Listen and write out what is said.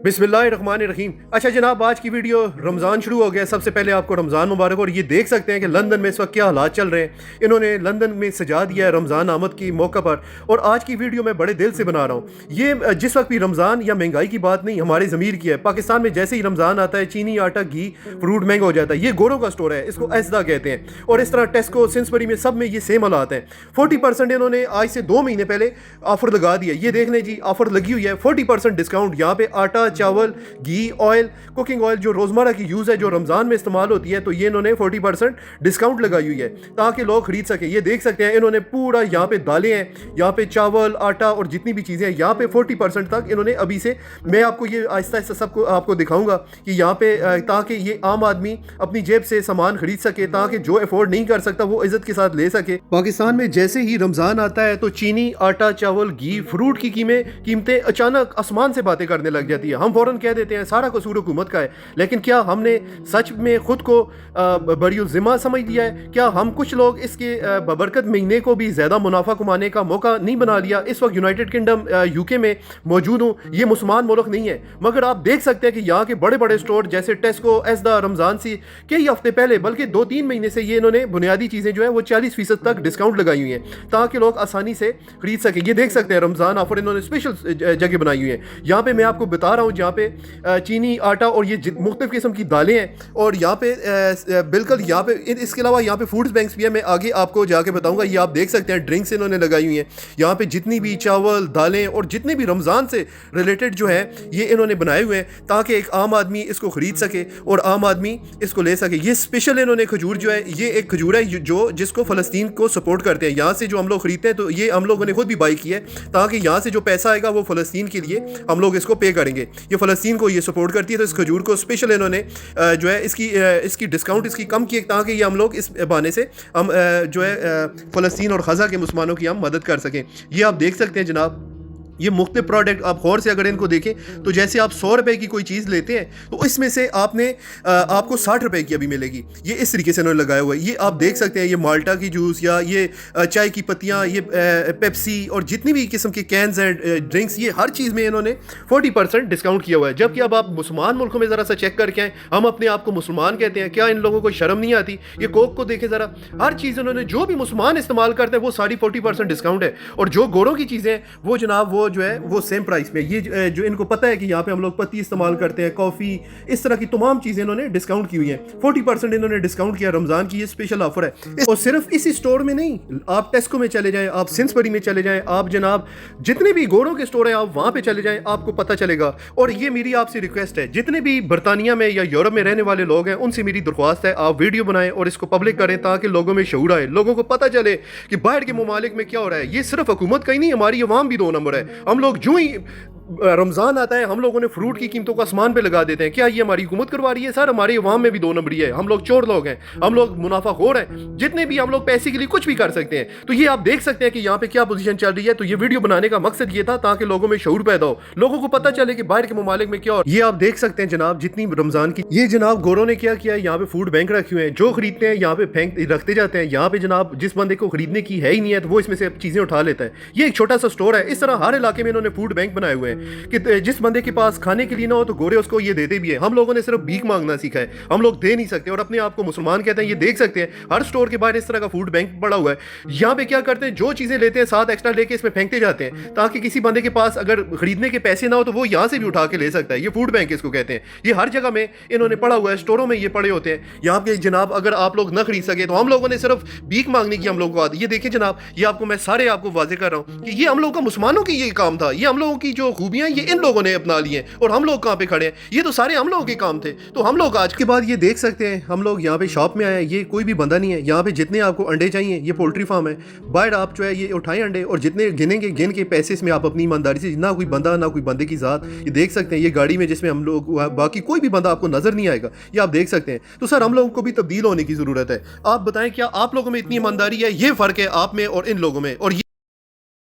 बिस्मिल्लाहिर्रहमानिर्रहीम। अच्छा जनाब, आज की वीडियो रमज़ान शुरू हो गया। सबसे पहले आपको रमज़ान मुबारक। और ये देख सकते हैं कि लंदन में इस वक्त क्या हालात चल रहे हैं। इन्होंने लंदन में सजा दिया है रमज़ान आमद की मौका पर। और आज की वीडियो मैं बड़े दिल से बना रहा हूँ। ये जिस वक्त भी रमज़ान या महंगाई की बात नहीं, हमारे ज़मीर की है। पाकिस्तान में जैसे ही रमज़ान आता है चीनी, आटा, घी, फ्रूट महंगा हो जाता है। ये गोरों का स्टोर है, इसको ऐसदा कहते हैं। और इस तरह टेस्को, सिंसबरी में सब में ये सेम हालात हैं। 40% इन्होंने आज से 2 महीने पहले ऑफर लगा दिया। ये देख लें जी, ऑफर लगी हुई है, 40% डिस्काउंट। यहाँ पे आटा, चावल, घी, ऑयल, कुकिंग ऑयल जो रोज़मर्रा की यूज़ है, जो रमज़ान में इस्तेमाल होती है, तो ये इन्होंने 40% डिस्काउंट लगाई हुई है ताकि लोग खरीद सकें। ये देख सकते हैं इन्होंने पूरा यहाँ पे दालें हैं, यहाँ पे चावल, आटा और जितनी भी चीज़ें हैं यहाँ पे 40% तक इन्होंने अभी से। मैं आपको ये आहिस्ता आहिस्ता सबको आपको दिखाऊंगा कि यहाँ पे ताकि ये आम आदमी अपनी जेब से सामान खरीद सके, ताकि जो अफोर्ड नहीं कर सकता वो इज्जत के साथ ले सके। पाकिस्तान में जैसे ही रमज़ान आता है तो चीनी, आटा, चावल, घी, फ्रूट की कीमतें अचानक आसमान से बातें करने लग जाती है। हम फ़ौरन कह देते हैं सारा कसूर हुकूमत का है। लेकिन क्या हमने सच में खुद को बड़ी ज़िम्मा समझ लिया है? क्या हम कुछ लोग इसके बबरकत महीने को भी ज़्यादा मुनाफा कमाने का मौका नहीं बना लिया? इस वक्त यूनाइटेड किंगडम यूके में मौजूद हूँ। ये मुसलमान मुल्क नहीं है, मगर आप देख सकते हैं कि यहाँ के बड़े बड़े स्टोर जैसे टेस्को, एसदा, रमज़ान से कई हफ्ते पहले, बल्कि 2-3 महीने से ये इन्होंने बुनियादी चीज़ें जो है वो 40% तक डिस्काउंट लगाई हुई हैं ताकि लोग आसानी से खरीद सकें। ये देख सकते हैं रमज़ान ऑफर इन्होंने स्पेशल जगह बनाई हुई है। यहाँ पे मैं आपको बता रहा हूँ, जहाँ पे चीनी, आटा और ये मुख्तलिफ किस्म की दालें हैं। और यहाँ पे बिल्कुल यहाँ पे इसके अलावा यहाँ पे फूड्स बैंक्स भी है। मैं आगे आपको जाके बताऊंगा। ये आप देख सकते हैं ड्रिंक्स इन्होंने लगाई हुई हैं। यहाँ पे जितनी भी चावल, दालें और जितने भी रमज़ान से रिलेटेड जो है ये इन्होंने बनाए हुए हैं ताकि एक आम आदमी इसको ख़रीद सके और आम आदमी इसको ले सके। ये स्पेशल इन्होंने खजूर जो है, ये एक खजूर है जो जिसको फ़लस्तीन को सपोर्ट करते हैं। यहाँ से जो हम लोग ख़रीदते हैं तो ये हम लोगों ने खुद भी बाई की है ताकि यहाँ से जो पैसा आएगा वो फ़लस्तीन के लिए हम लोग इसको पे करेंगे। ये फ़लस्तीन को ये सपोर्ट करती है। तो इस खजूर को स्पेशल इन्होंने जो है इसकी डिस्काउंट इसकी कम की ताकि ये हम लोग इस बहाने से हम जो है फ़लस्तीन और ख़ज़ा के मुसलमानों की हम मदद कर सकें। ये आप देख सकते हैं जनाब, ये मुख्तलिफ प्रोडक्ट आप गौर से अगर इनको देखें तो जैसे आप 100 रुपए की कोई चीज़ लेते हैं तो इसमें से आपको 60 रुपए की अभी मिलेगी। ये इस तरीके से इन्होंने लगाया हुआ है। ये आप देख सकते हैं, ये माल्टा की जूस या ये चाय की पत्तियाँ, ये पेप्सी और जितनी भी किस्म के कैंस हैं, ड्रिंक्स, ये हर चीज़ में इन्होंने 40% डिस्काउंट किया हुआ है। जबकि अब आप मुसलमान मुल्कों में ज़रा सा चेक करके आएँ, हम अपने आप को मुसलमान कहते हैं, क्या इन लोगों को शर्म नहीं आती? ये कोक को देखें ज़रा, हर चीज़ उन्होंने जो भी मुसलमान इस्तेमाल करते हैं वो सारी 40% डिस्काउंट है। और जो गोरों की चीज़ें वो जनाब वो जो है वो सेम प्राइस पे। ये जो इनको पता है कि यहाँ पे हम लोग पत्ती इस्तेमाल करते हैं, कॉफ़ी, इस तरह की तमाम चीज़ें इन्होंने डिस्काउंट की हुई हैं। 40% इन्होंने डिस्काउंट किया। रमज़ान की ये स्पेशल ऑफर है। और सिर्फ इसी स्टोर में नहीं, आप टेस्को में चले जाएं, आप सिंसबरी में चले जाएं, आप जनाब जितने भी गोरों के स्टोर हैं आप वहाँ पे चले जाएं, आपको पता चलेगा। और ये मेरी आपसे रिक्वेस्ट है, जितने भी बरतानिया में या यूरोप में रहने वाले लोग हैं उनसे मेरी दरख्वास्त है, आप वीडियो बनाएं और इसको पब्लिक करें ताकि लोगों में शऊर आए, लोगों को पता चले कि बाहर के ममालिक में क्या हो रहा है। ये सिर्फ हुकूमत का ही नहीं, हमारी अवाम भी 2 नंबर है। हम लोग जो ही रमज़ान आता है हम लोगों ने फ्रूट की कीमतों को आसमान पे लगा देते हैं। क्या ये हमारी हुकूमत करवा रही है? सर, हमारी अवाम में भी 2 नंबरी है। हम लोग चोर लोग हैं, हम लोग मुनाफाखोर हैं, जितने भी हम लोग पैसे के लिए कुछ भी कर सकते हैं। तो ये आप देख सकते हैं कि यहाँ पे क्या पोजीशन चल रही है। तो ये वीडियो बनाने का मकसद ये था ताकि लोगों में शऊर पैदा हो, लोगों को पता चले कि बाहर के ममालिक में क्या हो। ये आप देख सकते हैं जनाब, जितनी रमज़ान की ये जनाब गोरों ने क्या किया है, यहाँ पे फूड बैंक रखे हुए हैं। जो खरीदते हैं यहाँ पे फेंक रखते जाते हैं। यहाँ पे जनाब जिस बंदे को खरीदने की है ही नहीं है तो वो इसमें से चीज़ें उठा लेता है। ये एक छोटा सा स्टोर है। इस तरह हर इलाके में इन्होंने फूड बैंक बनाए हुए हैं कि जिस बंदे के पास खाने के लिए ना हो तो गोरे उसको ये देते भी है। हम लोगों ने सिर्फ भीख मांगना सीखा है, हम लोग दे नहीं सकते और अपने आप को मुसलमान कहते हैं। ये देख सकते हैं हर स्टोर के बाहर इस तरह का फूड बैंक पड़ा हुआ है। यहाँ पे क्या करते हैं, जो चीजें लेते हैं साथ एक्स्ट्रा लेके इसमें फेंकते जाते हैं ताकि किसी बंदे के पास अगर खरीदने के पैसे ना हो तो वो यहाँ से भी उठा के ले सकता है। ये फूड बैंक इसको कहते हैं। ये हर जगह में इन्होंने पड़ा हुआ है, स्टोरों में ये पड़े होते हैं। यहाँ पे जनाब अगर आप लोग ना खरीद सके तो हम लोगों ने सिर्फ भीख मांगने की हम लोगों को आदत। ये देखिए जनाब, ये आपको मैं सारे आपको वाजे कर रहा हूँ कि ये हम लोग का मुसलमानों की ये काम था। ये हम लोगों की जो खूबियां ये इन लोगों ने अपना ली हैं और हम लोग कहाँ पे खड़े हैं। ये तो सारे हम लोगों के काम थे। तो हम लोग आज के बाद ये देख सकते हैं, हम लोग यहाँ पे शॉप में आए हैं। ये कोई भी बंदा नहीं है। यहाँ पे जितने आपको अंडे चाहिए, ये पोल्ट्री फार्म है, बाहर आप जो है ये उठाएं अंडे और जितने गिनेंगे गिन के पैसे इसमें आप अपनी ईमानदारी से, ना कोई बंदा ना कोई बंदे की जात। ये देख सकते हैं, ये गाड़ी में जिसमें हम लोग, बाकी कोई भी बंदा आपको नजर नहीं आएगा। ये आप देख सकते हैं। तो सर, हम लोगों को भी तब्दील होने की जरूरत है। आप बताएं, क्या आप लोगों में इतनी ईमानदारी है? ये फर्क है आप में और इन लोगों में। और